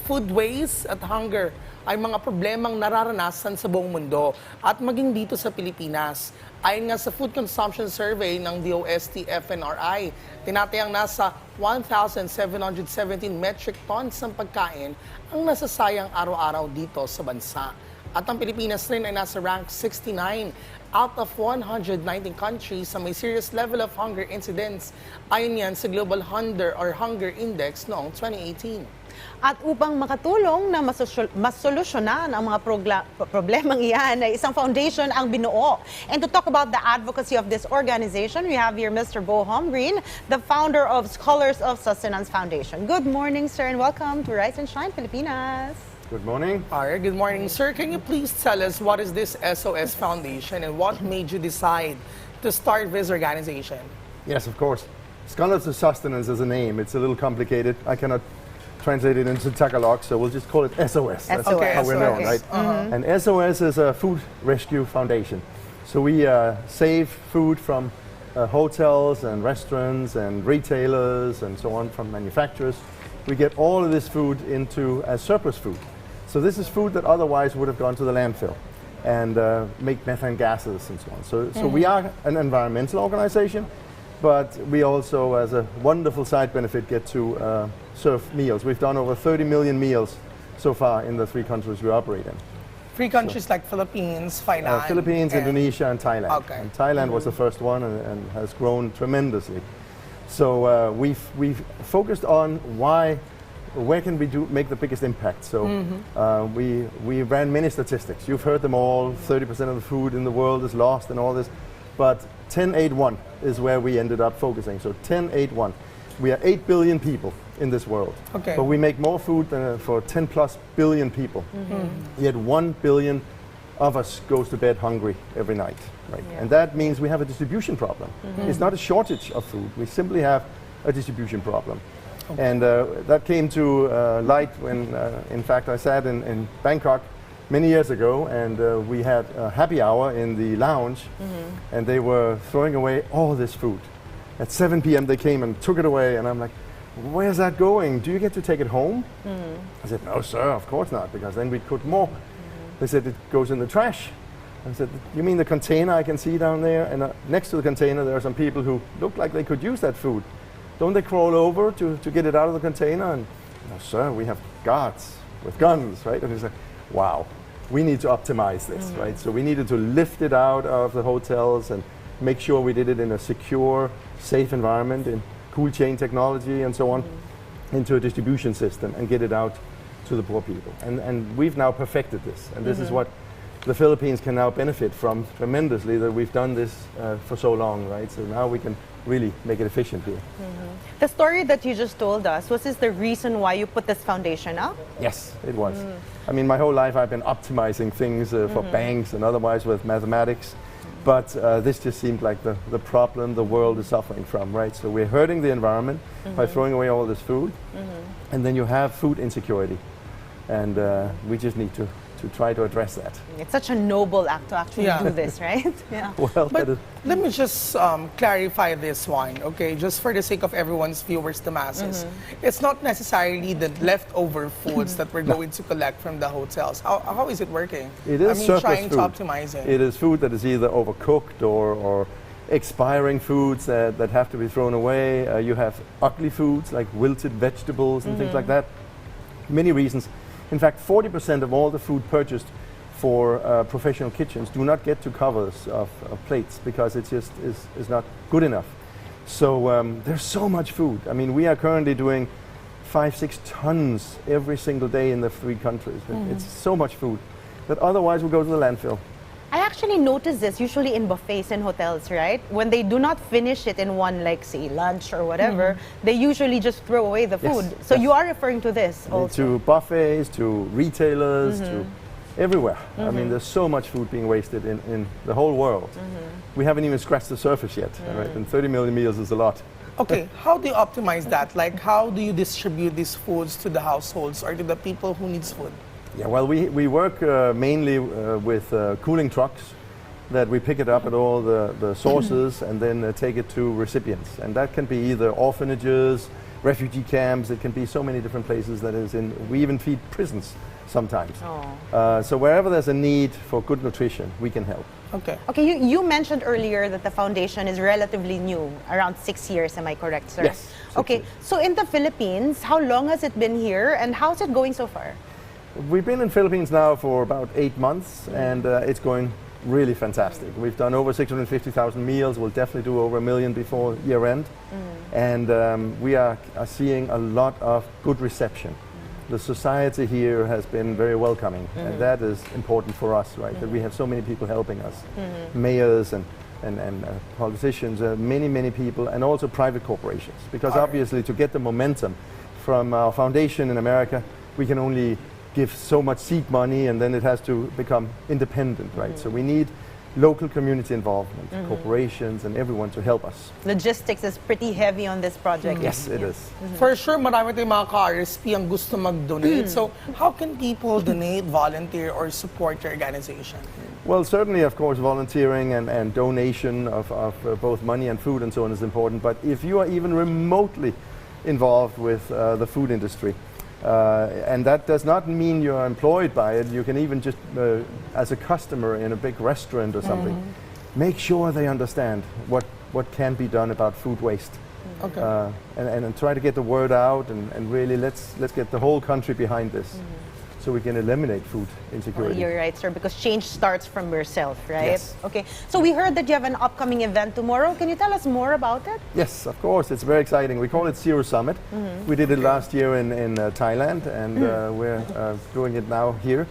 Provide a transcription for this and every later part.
food waste at hunger ay mga problemang nararanasan sa buong mundo at maging dito sa Pilipinas. Ayon nga sa Food Consumption Survey ng DOST-FNRI, tinatayang nasa 1,717 metric tons ng pagkain ang nasasayang araw-araw dito sa bansa. At ang Pilipinas rin ay nasa rank 69 out of 119 countries sa may serious level of hunger incidence. Ayon yan sa Global Hunger or Hunger Index noong 2018. At upang makatulong na masolusyonan ang mga problemang iyan, ay isang foundation ang binuo. And to talk about the advocacy of this organization, we have here Mr. Bo Green, the founder of Scholars of Sustenance Foundation. Good morning, sir, and welcome to Rise and Shine, Pilipinas. Good morning. Alright, good morning, sir. Can you please tell us what is this SOS Foundation and what made you decide to start this organization? Yes, of course. Scholars of Sustenance is a name. It's a little complicated. I cannot translate it into Tagalog, so we'll just call it SOS. That's Okay, how we're known, right? And SOS is a food rescue foundation. So we save food from hotels and restaurants and retailers and so on, from manufacturers. We get all of this food into as surplus food. So this is food that otherwise would have gone to the landfill and make methane gases and so on. So we are an environmental organization, but we also, as a wonderful side benefit, get to serve meals. We've done over 30 million meals so far in the 3 countries we operate in. 3 countries like Philippines, Thailand, Philippines, Indonesia, and Thailand. Okay. And Thailand was the first one and has grown tremendously. So we've focused on where can we make the biggest impact. So we ran many statistics. You've heard them all. 30% of the food in the world is lost and all this. But 1081 is where we ended up focusing. So 1081. We are 8 billion people in this world. Okay. But we make more food than for 10 plus billion people. Yet 1 billion of us goes to bed hungry every night. Right? Yeah. And that means we have a distribution problem. It's not a shortage of food. We simply have a distribution problem. Okay. And that came to light when, in fact, I sat in Bangkok many years ago, and we had a happy hour in the lounge, and they were throwing away all this food. At 7 p.m. they came and took it away, and I'm like, where's that going? Do you get to take it home? I said, no, sir, of course not, because then we'd cook more. They said, it goes in the trash. I said, you mean the container I can see down there? And next to the container, there are some people who look like they could use that food. Don't they crawl over to get it out of the container? And, no, sir, we have guards with guns, right? And he said, wow, we need to optimize this, right? So we needed to lift it out of the hotels and make sure we did it in a secure, safe environment, in cool chain technology and so on, into a distribution system and get it out to the poor people. And we've now perfected this. And this is what the Philippines can now benefit from tremendously, that we've done this for so long, right? So now we can really make it efficient here. The story that you just told us, was this the reason why you put this foundation up? Yes, it was. I mean, my whole life I've been optimizing things for banks and otherwise with mathematics. But this just seemed like the problem the world is suffering from, right? So we're hurting the environment by throwing away all this food. And then you have food insecurity. And we just need to try to address that. It's such a noble act to actually do this, right? Yeah. Well, But let me just clarify this one, okay? Just for the sake of everyone's viewers, the masses. It's not necessarily the leftover foods that we're going to collect from the hotels. How is it working? It is surplus trying food. to optimize it. It is food that is either overcooked or expiring foods that have to be thrown away. You have ugly foods like wilted vegetables and things like that. Many reasons. In fact, 40% of all the food purchased for professional kitchens do not get to covers of plates because it just is not good enough. So there's so much food. I mean, we are currently doing 5-6 tons every single day in the 3 countries. It's so much food that otherwise would go to the landfill. I actually notice this usually in buffets in hotels, right? When they do not finish it in one, like, say, lunch or whatever, they usually just throw away the food. So you are referring to this also? To buffets, to retailers, to everywhere. I mean, there's so much food being wasted in the whole world. We haven't even scratched the surface yet, right? And 30 million meals is a lot. Okay, how do you optimize that? Like, how do you distribute these foods to the households or to the people who needs food? Yeah, well, we work mainly with cooling trucks that we pick it up at all the sources and then take it to recipients. And that can be either orphanages, refugee camps, it can be so many different places that is in. We even feed prisons sometimes. So wherever there's a need for good nutrition, we can help. Okay. Okay, you mentioned earlier that the foundation is relatively new, around 6 years, am I correct, sir? Yes, 6 Okay, years. so in the Philippines, how long has it been here and how's it going so far? We've been in Philippines now for about 8 months, and it's going really fantastic. We've done over 650,000 meals. We'll definitely do over 1 million before year end. And we are seeing a lot of good reception. The society here has been very welcoming, and that is important for us, right? That we have so many people helping us, mayors and politicians, many people, and also private corporations. Because obviously, to get the momentum from our foundation in America, we can only give so much seed money, and then it has to become independent, right? So we need local community involvement, corporations, and everyone to help us. Logistics is pretty heavy on this project. Yes, it is. For sure, marami tayong mga ka-RSP ang gusto mag-donate. So, how can people donate, volunteer, or support your organization? Well, certainly, of course, volunteering and donation of both money and food and so on is important. But if you are even remotely involved with the food industry, and that does not mean you're employed by it, you can even just, as a customer in a big restaurant or something, make sure they understand what can be done about food waste. Okay. And try to get the word out, and really let's get the whole country behind this. So we can eliminate food insecurity. You're right, sir, because change starts from yourself, right? Yes. Okay, so we heard that you have an upcoming event tomorrow. Can you tell us more about it? Yes, of course. It's very exciting. We call it Zero Summit. We did it last year in Thailand, and we're doing it now here.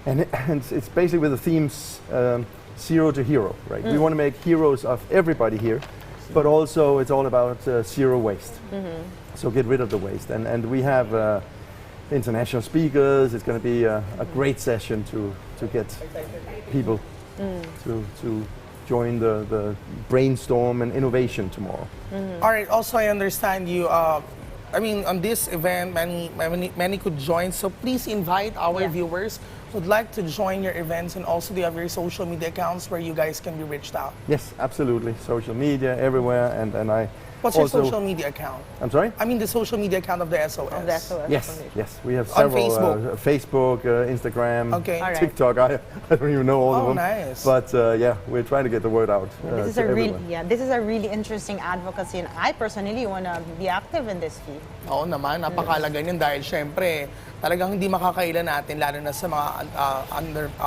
And it's basically with the themes zero to hero, right? We want to make heroes of everybody here, but also it's all about zero waste. So get rid of the waste. And we have international speakers. It's going to be a great session to get people to join the brainstorm and innovation tomorrow. All right. Also, I understand you. I mean, on this event, many could join. So please invite our viewers who'd like to join your events, and also do you have your social media accounts where you guys can be reached out? Yes, absolutely. Social media everywhere, and I. What's also, your social media account? I'm sorry? I mean the social media account of the SOS. Of the SOS Yes, Foundation. yes. We have On several. Facebook? Facebook, Instagram, Okay. All right. TikTok. I don't even know all of them. Nice. But yeah, we're trying to get the word out This is to a really, everyone. this is a really interesting advocacy, and I personally want to be active in this field. Oo naman, napakalaga niyan dahil syempre talagang hindi makakailan natin, lalo na sa mga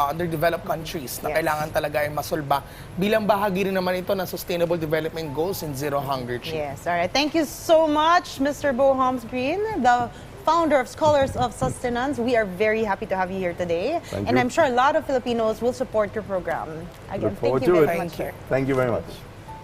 underdeveloped countries na Yes. kailangan talaga ay masolba. Bilang bahagi rin naman ito ng Sustainable Development Goals and Zero Hunger Chain. Yes, all right. Thank you so much, Mr. Bohams Green, the founder of Scholars of Sustenance. We are very happy to have you here today. Thank and you. I'm sure a lot of Filipinos will support your program. Again, Look forward thank you to very it. much, sir. Thank you very much.